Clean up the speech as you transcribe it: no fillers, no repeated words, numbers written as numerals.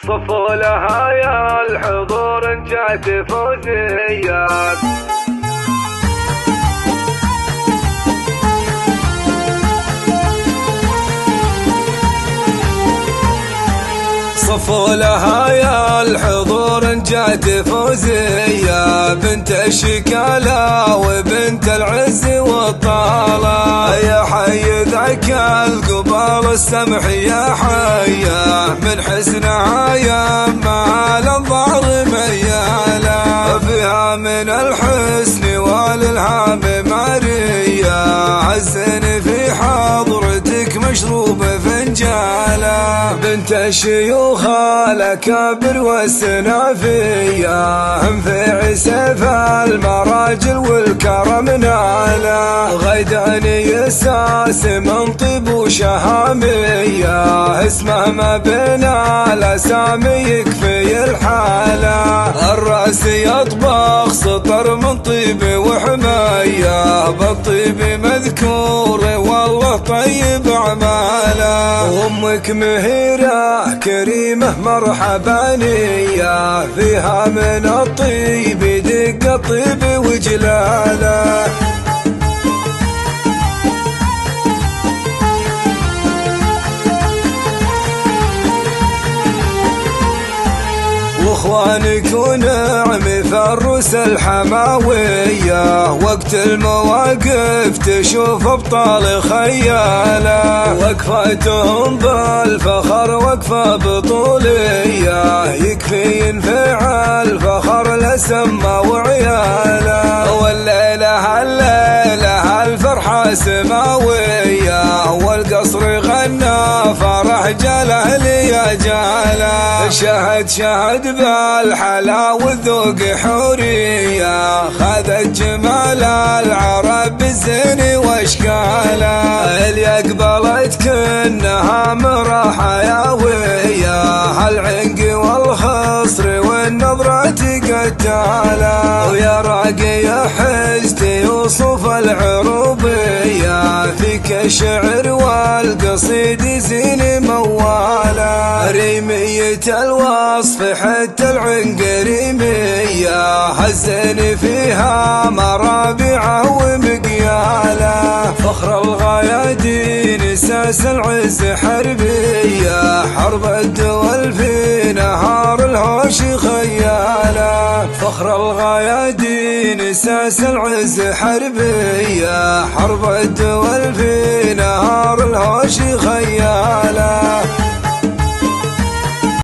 صفوا لها يا الحضور ان جات فوزيات. صفوا لها يا الحضور ان جات فوزية بنت الشكالة وبنت العز والطالة. يا حي ذاك القبال السمح يا حيا من حسنها يا مال الظهر ميالة. فيها من الحسن والالهام ماريا عزني في حضرتك مشروب فنجالة. بنت الشيوخ الأكابر والسنافية هم في عسيف المراجل والكرم نالا. غيداني يساس من طيب وشهامية اسمه ما بين الأسامي يكفي الحالة. الرأس يطبخ سطر من طيب وحماية بالطيب مذكور والله طيب أعماله. وأمك مهيرة كريمة مرحبانية فيها من الطيب دق الطيب وجلاله. واخوانك ونعمي فروس الحماوية وقت المواقف تشوف ابطال خياله. وقفتهم بالفخر وقفة بطولية يكفي ينفع الفخر لسما وعياله. والليلة الفرحة سماوية والقصر غنى فرح جاله ليا جاله. شهد بالحلا والذوق حورية خذت جمال العرب بالزين واشكاله. اللي اقبلت كنها مرة حيوية هالعنق والخصر والنظرة قتاله. ويا راقي حزت يوصف العروبية فيك الشعر والقصيد زين مواله. ريمية الوصف حتى العنقريمية هزني فيها مرابعه ومقياله. فخر الغيادين ساس العز حربية حرب الدول في نهار الهوش خياله. فخر الغيادين ساس العز حربية حرب الدول في نهار الهوش خياله.